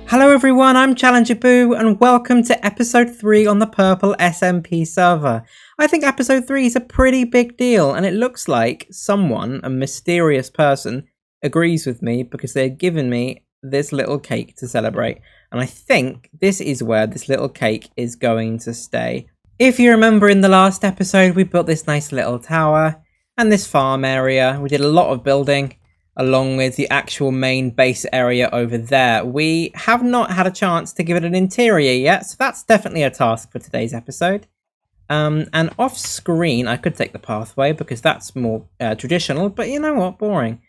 Hello everyone, I'm Challenger Boo and welcome to episode 3 on the Purple SMP server. I think episode 3 is a pretty big deal and it looks like someone, a mysterious person, agrees with me because they've given me this little cake to celebrate. And I think this is where this little cake is going to stay. If you remember in the last episode, we built this nice little tower and this farm area. We did a lot of building, along with the actual main base area over there. We have not had a chance to give it an interior yet, so that's definitely a task for today's episode. And off screen, I could take the pathway because that's more traditional, but you know what, boring.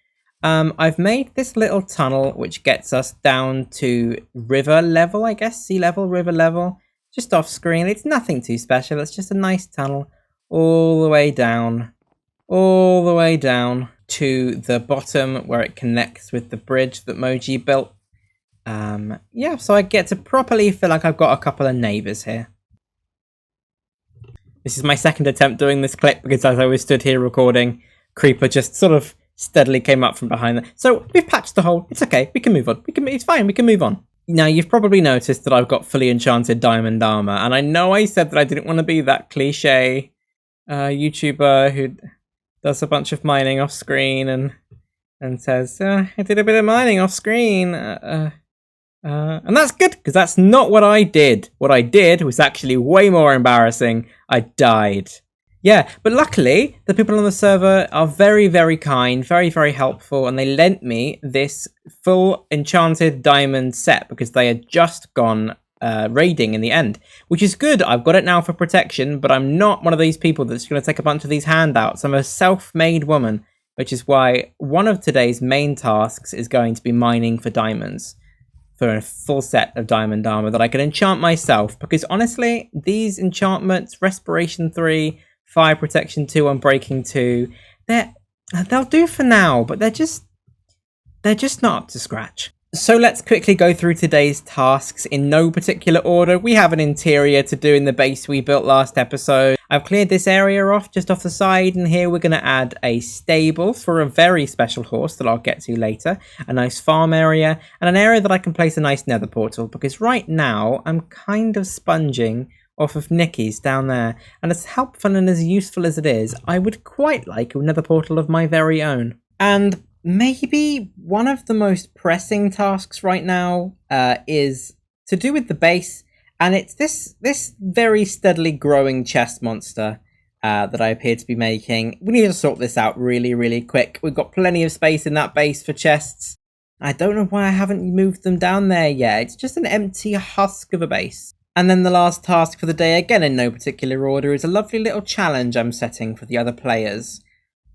I've made this little tunnel which gets us down to river level, I guess, sea level, river level, just off screen. It's nothing too special, it's just a nice tunnel all the way down to the bottom where it connects with the bridge that Moji built. Yeah, so I get to properly feel like I've got a couple of neighbours here. This is my second attempt doing this clip because as I was stood here recording, Creeper just sort of steadily came up from behind there. So we've patched the hole. It's okay. We can move on. It's fine. We can move on. Now, you've probably noticed that I've got fully enchanted diamond armor. And I know I said that I didn't want to be that cliche YouTuber who does a bunch of mining off screen and says, I did a bit of mining off screen. And that's good, because that's not what I did. What I did was actually way more embarrassing. I died. Yeah, but luckily, the people on the server are very, very kind, very, very helpful, and they lent me this full enchanted diamond set because they had just gone raiding in the end, which is good. I've got it now for protection, but I'm not one of these people that's going to take a bunch of these handouts. I'm a self-made woman, which is why one of today's main tasks is going to be mining for diamonds, for a full set of diamond armor that I can enchant myself, because honestly, these enchantments, Respiration 3, Fire Protection 2, Unbreaking 2, they'll do for now, but they're just not up to scratch. So let's quickly go through today's tasks in no particular order. We have an interior to do in the base we built last episode. I've cleared this area off, just off the side, and here we're going to add a stable for a very special horse that I'll get to later, a nice farm area, and an area that I can place a nice nether portal, because right now I'm kind of sponging off of Nikki's down there, and as helpful and as useful as it is, I would quite like a nether portal of my very own. And maybe one of the most pressing tasks right now is to do with the base, and it's this very steadily growing chest monster that I appear to be making. We need to sort this out really, really quick. We've got plenty of space in that base for chests. I don't know why I haven't moved them down there yet. It's just an empty husk of a base. And then the last task for the day, again in no particular order, is a lovely little challenge I'm setting for the other players.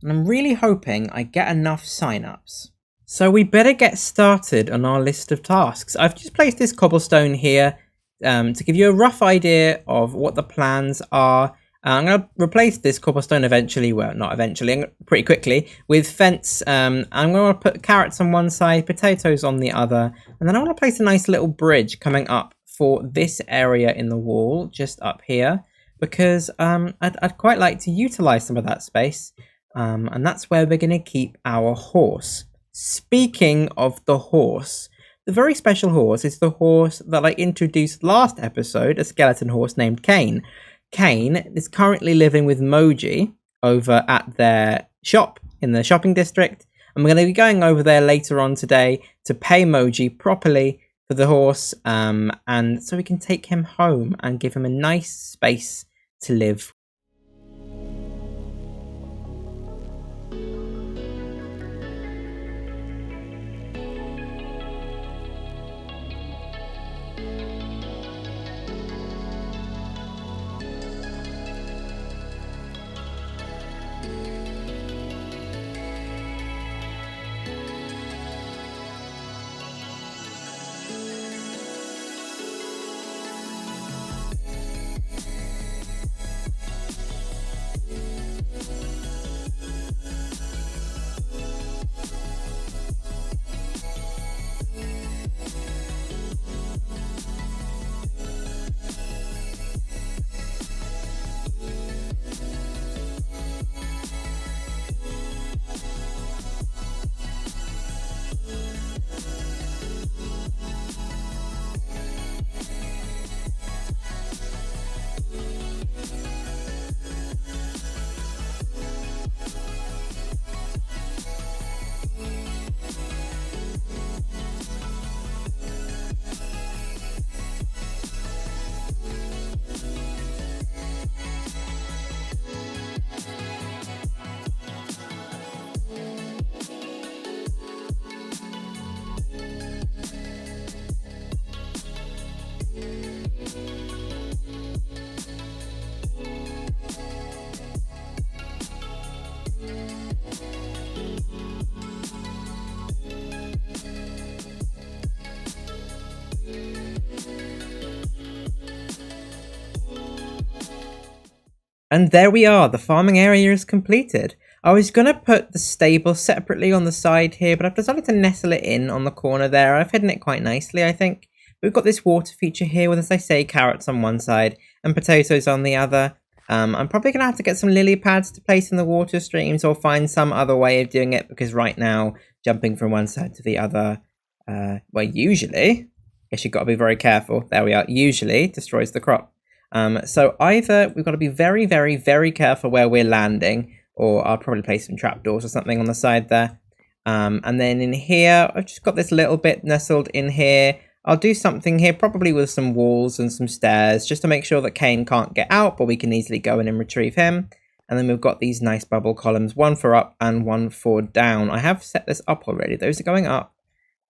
And I'm really hoping I get enough sign-ups. So we better get started on our list of tasks. I've just placed this cobblestone here to give you a rough idea of what the plans are. I'm going to replace this cobblestone eventually, well, not eventually, pretty quickly, with fence. I'm going to put carrots on one side, potatoes on the other, and then I want to place a nice little bridge coming up for this area in the wall, just up here, because I'd quite like to utilize some of that space. And that's where we're going to keep our horse. Speaking of the horse, the very special horse is the horse that I introduced last episode, a skeleton horse named Kane. Kane is currently living with Moji over at their shop in the shopping district. And we're going to be going over there later on today to pay Moji properly for the horse. And so we can take him home and give him a nice space to live. And there we are, the farming area is completed. I was going to put the stable separately on the side here, but I've decided to nestle it in on the corner there. I've hidden it quite nicely, I think. We've got this water feature here with, as I say, carrots on one side and potatoes on the other. I'm probably going to have to get some lily pads to place in the water streams or find some other way of doing it, because right now, jumping from one side to the other, well, usually, I guess you've got to be very careful. There we are, usually destroys the crop. So either we've got to be very, very, very careful where we're landing, or I'll probably place some trapdoors or something on the side there. And then in here, I've just got this little bit nestled in here. I'll do something here, probably with some walls and some stairs, just to make sure that Cain can't get out, but we can easily go in and retrieve him. And then we've got these nice bubble columns, one for up and one for down. I have set this up already. Those are going up.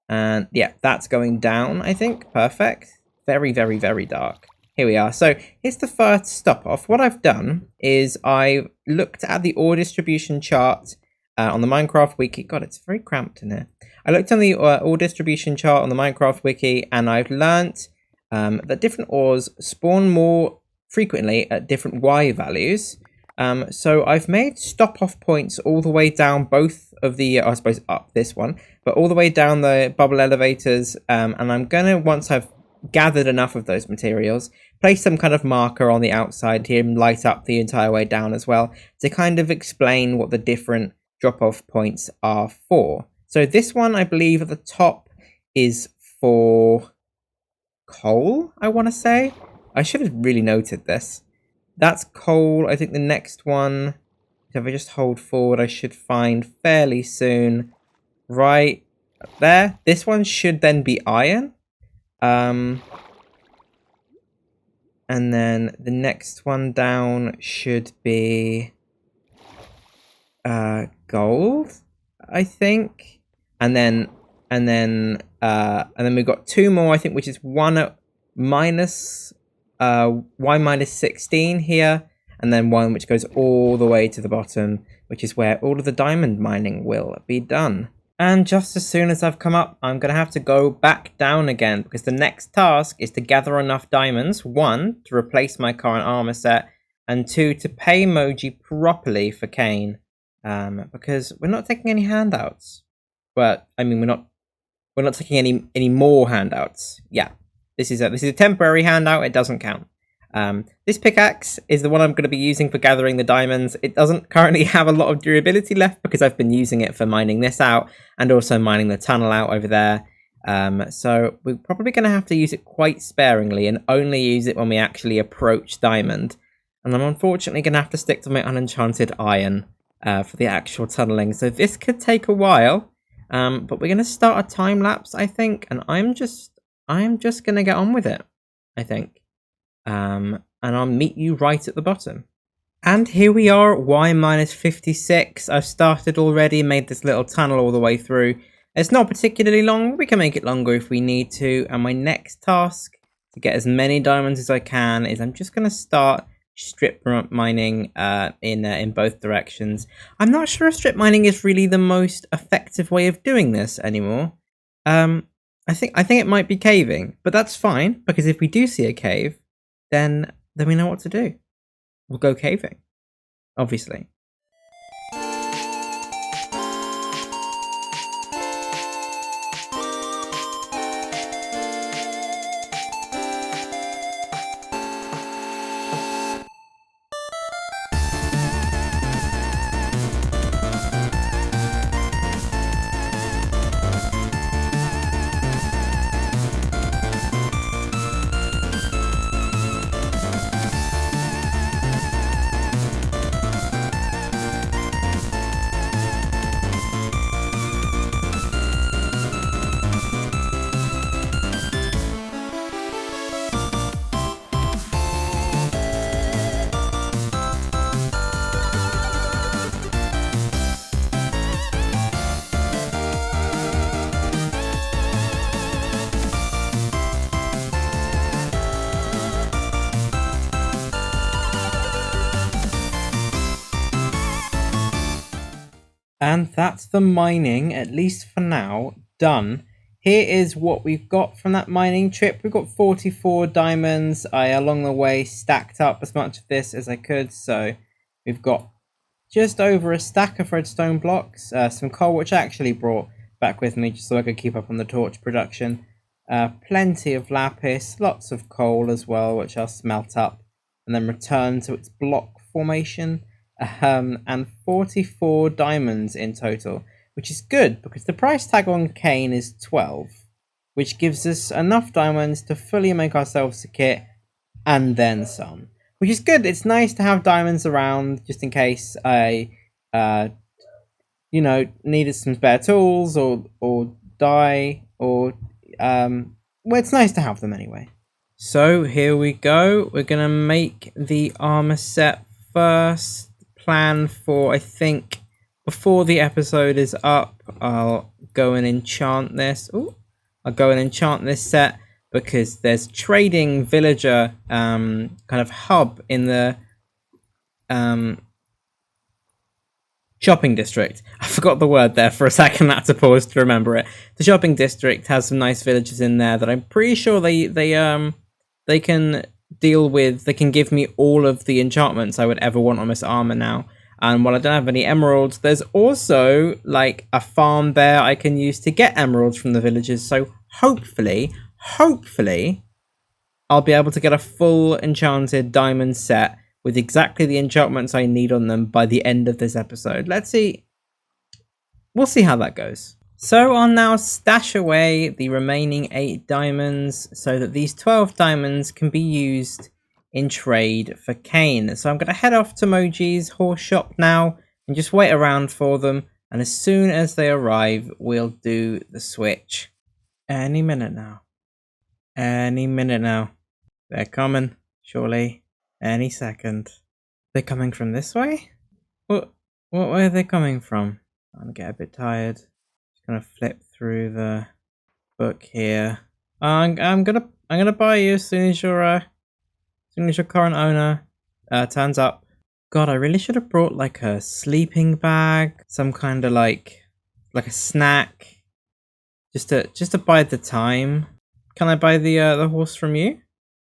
And yeah, that's going down, I think. Perfect. Very, very, very dark. Here we are. So here's the first stop off. What I've done is I looked at the ore distribution chart on the Minecraft wiki. God, it's very cramped in here. I looked on the ore distribution chart on the Minecraft wiki, and I've learnt that different ores spawn more frequently at different Y values. So I've made stop off points all the way down both of the, I suppose up this one, but all the way down the bubble elevators. And I'm going to, once I've gathered enough of those materials, place some kind of marker on the outside here and light up the entire way down as well to kind of explain what the different drop-off points are for. So this one, I believe at the top is for coal, I want to say. I should have really noted this. That's coal. I think the next one, if I just hold forward, I should find fairly soon. Right there. This one should then be iron. And then the next one down should be gold, I think. And then we've got two more, I think, which is one at minus y minus 16 here, and then one which goes all the way to the bottom, which is where all of the diamond mining will be done. And just as soon as I've come up, I'm going to have to go back down again, because the next task is to gather enough diamonds, 1, to replace my current armor set, and 2, to pay Moji properly for Cain, because we're not taking any handouts. But I mean, we're not taking any more handouts. Yeah, this is a temporary handout. It doesn't count. This pickaxe is the one I'm going to be using for gathering the diamonds. It doesn't currently have a lot of durability left because I've been using it for mining this out and also mining the tunnel out over there. So we're probably going to have to use it quite sparingly and only use it when we actually approach diamond. And I'm unfortunately going to have to stick to my unenchanted iron for the actual tunneling. So this could take a while, but we're going to start a time lapse, I think. And I'm just going to get on with it, I think. And I'll meet you right at the bottom. And here we are, y minus 56. I've started already, made this little tunnel all the way through. It's not particularly long, we can make it longer if we need to. And my next task to get as many diamonds as I can is I'm just going to start strip mining in both directions. I'm not sure if strip mining is really the most effective way of doing this anymore. I think it might be caving, but that's fine, because if we do see a cave, then we know what to do. We'll go caving, obviously. And that's the mining, at least for now, done here is what we've got from that mining trip. We've got 44 diamonds. I, along the way, stacked up as much of this as I could. So we've got just over a stack of redstone blocks, some coal, which I actually brought back with me just so I could keep up on the torch production. Plenty of lapis, lots of coal as well, which I'll smelt up and then return to its block formation. And 44 diamonds in total, which is good because the price tag on cane is 12, which gives us enough diamonds to fully make ourselves a kit and then some, which is good. It's nice to have diamonds around just in case I, needed some spare tools or die or, well, it's nice to have them anyway. So here we go. We're going to make the armor set first. Plan for, I think, before the episode is up, I'll go and enchant this. I'll go and enchant this set because there's trading villager kind of hub in the shopping district. I forgot the word there for a second. I had to pause to remember it. The shopping district has some nice villagers in there that I'm pretty sure they can deal with. They can give me all of the enchantments I would ever want on this armor now. And while I don't have any emeralds, there's also like a farm there I can use to get emeralds from the villagers. So hopefully I'll be able to get a full enchanted diamond set with exactly the enchantments I need on them by the end of this episode. Let's see. We'll see how that goes. So I'll now stash away the remaining 8 diamonds so that these 12 diamonds can be used in trade for cane. So I'm going to head off to Moji's horse shop now and just wait around for them. And as soon as they arrive, we'll do the switch. Any minute now. Any minute now. They're coming, surely. Any second. They're coming from this way? What way are they coming from? I'm going to get a bit tired. Gonna flip through the book here. I'm gonna buy you as soon as your current owner turns up. God, I really should have brought like a sleeping bag, some kind of like a snack, just to bide the time. Can I buy the horse from you?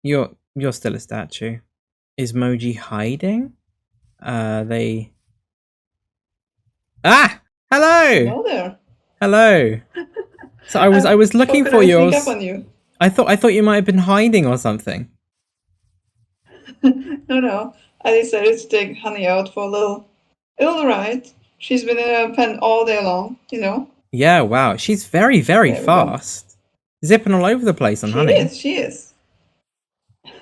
You're still a statue. Is Moji hiding? They. Ah! Hello. Hello there. Hello. So I was looking for you. I thought you might have been hiding or something. No. I decided to take Honey out for a little ride. She's been in her pen all day long, you know. Yeah, wow. She's very, very fast. Zipping all over the place on Honey. She is.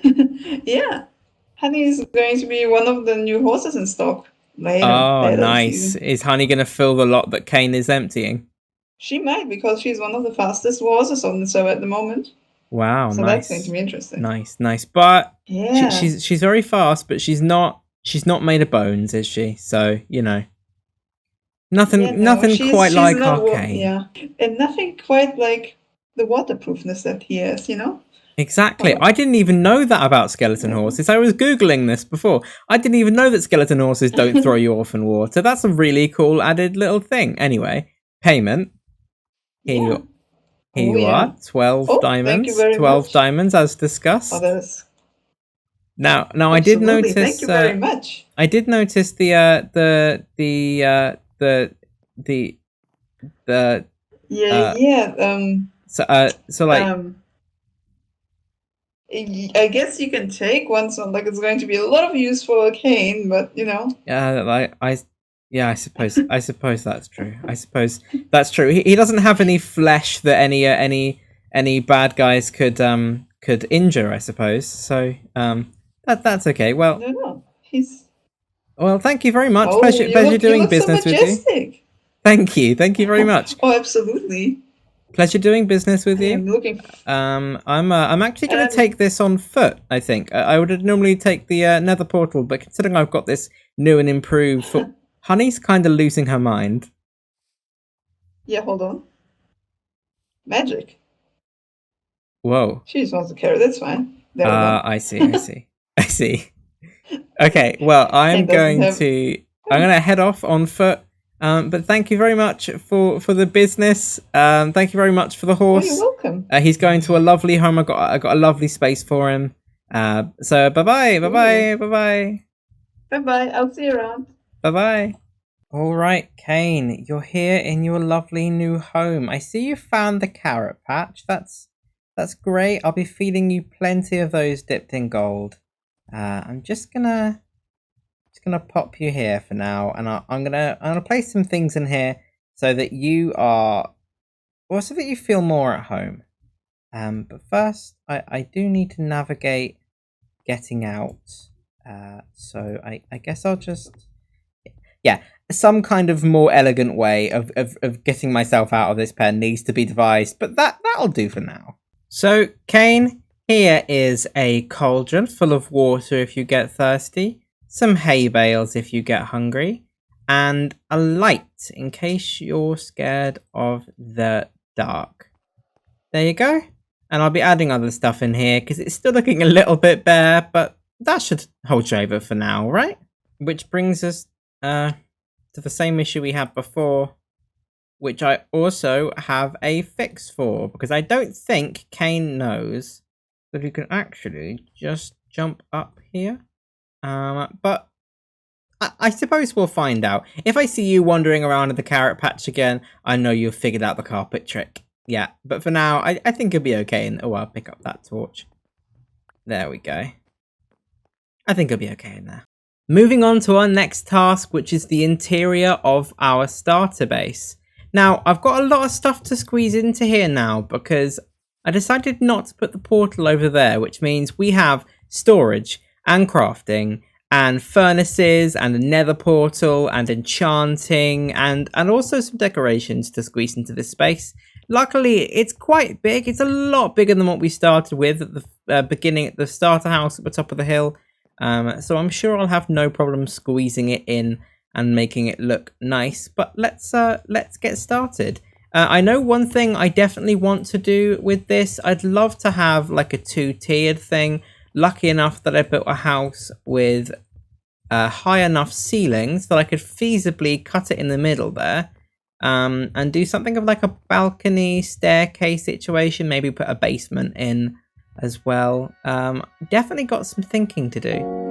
Yeah. Honey is going to be one of the new horses in stock later. Oh, nice. Is Honey going to fill the lot that Kane is emptying? She might, because she's one of the fastest horses on the server at the moment. Wow, so nice. That's going to be interesting. Nice. But yeah. she's very fast, but she's not made of bones, is she? So, you know. Nothing quite like our Kane. Yeah. And nothing quite like the waterproofness that he has, you know? Exactly. I didn't even know that about skeleton horses. I was Googling this before. I didn't even know that skeleton horses don't throw you off in water. That's a really cool added little thing. Anyway, payment. Here you are. 12 diamonds. 12 diamonds as discussed. Oh, that is... Now Absolutely. I did notice. Thank you very much. I did notice the I guess you can take one, so like it's going to be a lot of use for Kane, but you know. I suppose that's true. I suppose that's true. He doesn't have any flesh that any bad guys could injure, I suppose. So that's okay. Well, no. Well, thank you very much. Pleasure doing business with you. Thank you very much. Oh, absolutely. Pleasure doing business with you. I'm looking. I'm actually going to take this on foot. I think I would normally take the Nether portal, but considering I've got this new and improved, Honey's kind of losing her mind. Yeah, hold on. Magic. Whoa. She just wants to carry. That's fine. I see. Okay, well, I'm going to head off on foot. But thank you very much for the business. Thank you very much for the Oh, horse. you're welcome. He's going to a lovely home. I got a lovely space for him. So bye bye. Bye-bye. I'll see you around. Bye bye. All right, Kane, you're here in your lovely new home. I see you found the carrot patch. That's great. I'll be feeding you plenty of those dipped in gold. I'm just gonna pop you here for now, and I'm gonna place some things in here so that you are, or so that you feel more at home. But first, I do need to navigate getting out. So I guess I'll just, yeah, some kind of more elegant way of getting myself out of this pen needs to be devised, but that'll do for now. So, Kane, here is a cauldron full of water if you get thirsty, some hay bales if you get hungry, and a light in case you're scared of the dark. There you go. And I'll be adding other stuff in here because it's still looking a little bit bare, but that should hold you over for now, right? Which brings us to the same issue we had before, which I also have a fix for, because I don't think Kane knows that you can actually just jump up here. But I suppose we'll find out. If I see you wandering around in the carrot patch again, I know you've figured out the carpet trick. Yeah, but for now, I think it'll be okay. Oh, I'll pick up that torch. There we go. I think it'll be okay in there. Moving on to our next task, which is the interior of our starter base. Now, I've got a lot of stuff to squeeze into here now because I decided not to put the portal over there, which means we have storage and crafting and furnaces and a nether portal and enchanting and also some decorations to squeeze into this space. Luckily, it's quite big. It's a lot bigger than what we started with at the beginning, at the starter house at the top of the hill. So I'm sure I'll have no problem squeezing it in and making it look nice. But let's get started. I know one thing I definitely want to do with this. I'd love to have like a 2-tiered thing. Lucky enough that I built a house with high enough ceilings that I could feasibly cut it in the middle there. And do something of like a balcony staircase situation, maybe put a basement in as well. Definitely got some thinking to do.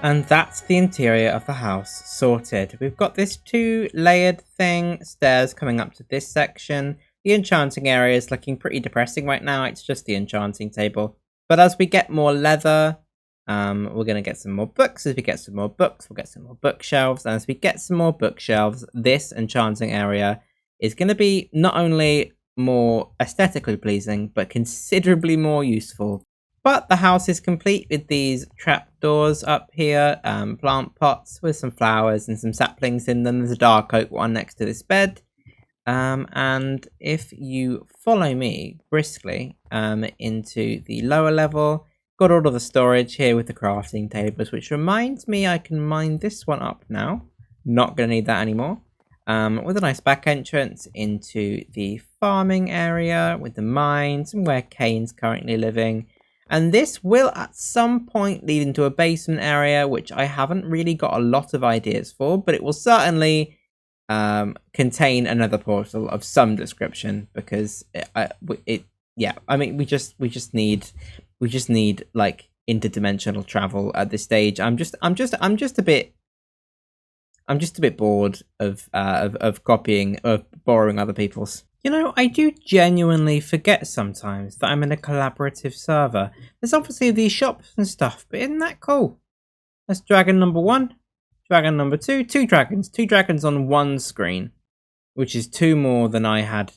And that's the interior of the house sorted. We've got this 2-layered thing, stairs coming up to this section, The enchanting area is looking pretty depressing right now. It's just the enchanting table. But as we get more leather, we're going to get some more books. As we get some more books, we'll get some more bookshelves. And as we get some more bookshelves, this enchanting area is going to be not only more aesthetically pleasing, but considerably more useful. But the house is complete with these trapdoors up here, plant pots with some flowers and some saplings in them. There's a dark oak one next to this bed. And if you follow me briskly into the lower level, got all of the storage here with the crafting tables, which reminds me I can mine this one up now. Not going to need that anymore. With a nice back entrance into the farming area with the mines and where Kane's currently living. And this will at some point lead into a basement area, which I haven't really got a lot of ideas for, but it will certainly contain another portal of some description, because we just need like interdimensional travel at this stage. I'm just a bit bored of copying, of borrowing other people's. You know, I do genuinely forget sometimes that I'm in a collaborative server. There's obviously these shops and stuff, but isn't that cool? That's dragon number 1, dragon number 2, 2 dragons on one screen, which is 2 more than I had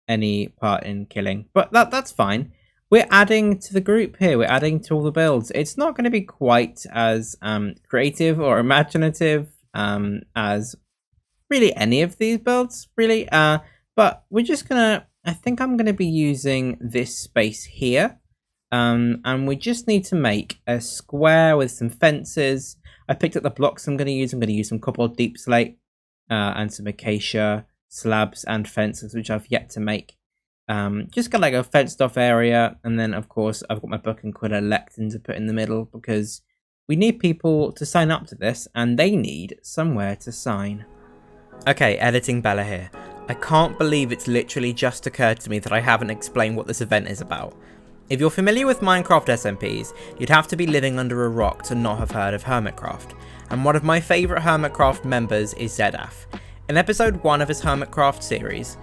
any part in killing. But that's fine. We're adding to the group here. We're adding to all the builds. It's not going to be quite as creative or imaginative as really any of these builds, really. But we're just gonna, I think I'm gonna be using this space here. And we just need to make a square with some fences. I picked up the blocks I'm gonna use. I'm gonna use some cobbled deep slate and some acacia slabs and fences, which I've yet to make. Just got like a fenced off area. And then of course I've got my book and quiller lectern to put in the middle, because we need people to sign up to this and they need somewhere to sign. Okay, editing Bella here. I can't believe it's literally just occurred to me that I haven't explained what this event is about. If you're familiar with Minecraft SMPs, you'd have to be living under a rock to not have heard of Hermitcraft, and one of my favourite Hermitcraft members is Zedaf. In episode 1 of his Hermitcraft series,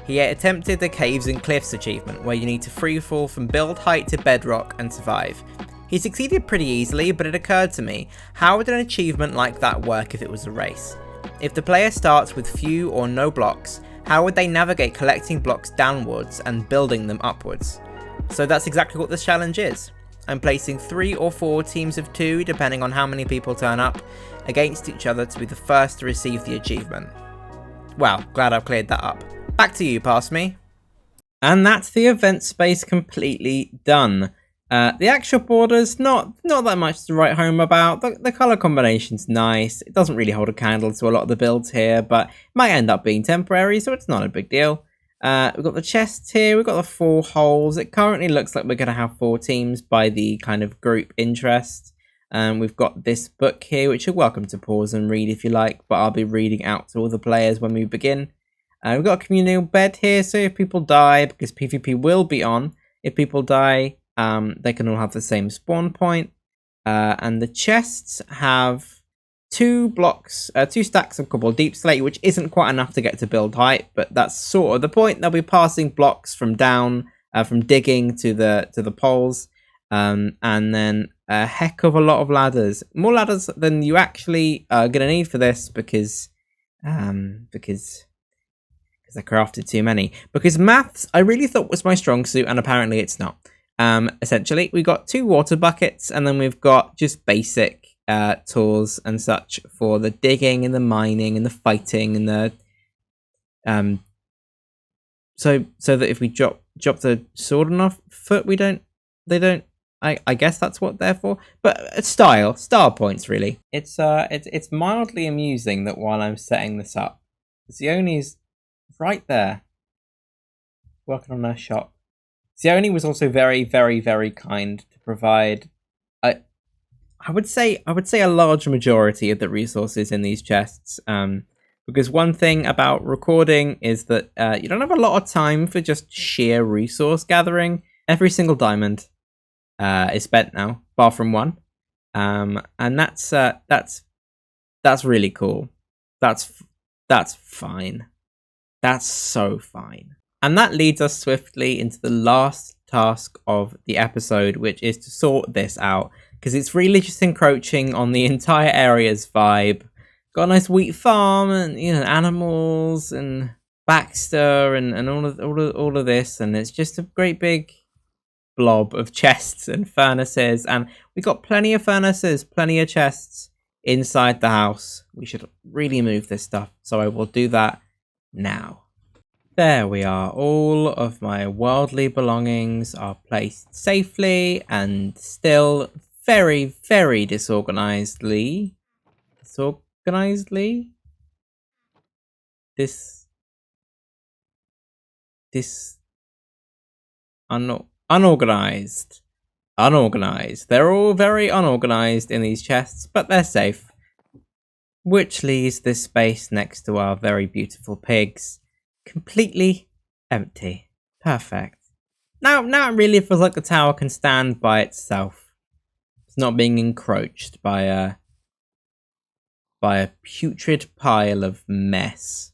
he attempted the Caves and Cliffs achievement, where you need to freefall from build height to bedrock and survive. He succeeded pretty easily, but it occurred to me, how would an achievement like that work if it was a race? If the player starts with few or no blocks, how would they navigate collecting blocks downwards and building them upwards? So that's exactly what this challenge is. I'm placing 3 or 4 teams of 2, depending on how many people turn up, against each other to be the first to receive the achievement. Wow, glad I've cleared that up. Back to you, Past Me. And that's the event space completely done. The actual borders, not that much to write home about. The colour combination's nice. It doesn't really hold a candle to a lot of the builds here, but it might end up being temporary, so it's not a big deal. We've got the chests here, we've got the 4 holes. It currently looks like we're going to have 4 teams by the kind of group interest. We've got this book here, which you're welcome to pause and read if you like, but I'll be reading out to all the players when we begin. We've got a communal bed here, so if people die, because PvP will be on, if people die, they can all have the same spawn point. And the chests have 2 stacks of cobbled deep slate, which isn't quite enough to get to build height, but that's sort of the point. They'll be passing blocks from down, from digging to the poles, and then a heck of a lot of ladders, more ladders than you actually are gonna need for this, because I crafted too many. Because maths, I really thought was my strong suit, and apparently it's not. Essentially, we've got 2 water buckets, and then we've got just basic tools and such for the digging and the mining and the fighting and the so that if we drop the sword on our foot, they don't. I guess that's what they're for. But style points really. It's mildly amusing that while I'm setting this up, Zioni's right there working on her shop. Zioni was also very, very, very kind to provide, I would say a large majority of the resources in these chests. Because one thing about recording is that you don't have a lot of time for just sheer resource gathering. Every single diamond is spent now, bar from 1, and that's really cool. That's fine. That's so fine. And that leads us swiftly into the last task of the episode, which is to sort this out, because it's really just encroaching on the entire area's vibe. Got a nice wheat farm and, you know, animals and Baxter and all of this, and it's just a great big blob of chests and furnaces, and we got plenty of furnaces, plenty of chests inside the house. We should really move this stuff, so I will do that now. There we are. All of my worldly belongings are placed safely and still very, very disorganizedly. Unorganized. Unorganized. They're all very unorganized in these chests, but they're safe. Which leaves this space next to our very beautiful pigs completely empty. Perfect. Now it really feels like the tower can stand by itself. It's not being encroached by a putrid pile of mess.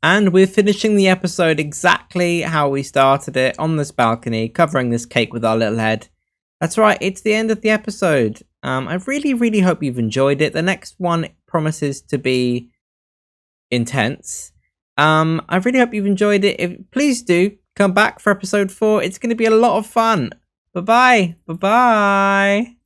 And we're finishing the episode exactly how we started it, on this balcony, covering this cake with our little head. That's right, it's the end of the episode. I really, really hope you've enjoyed it. The next one promises to be intense. I really hope you've enjoyed it. Please do come back for episode 4. It's going to be a lot of fun. Bye-bye. Bye-bye.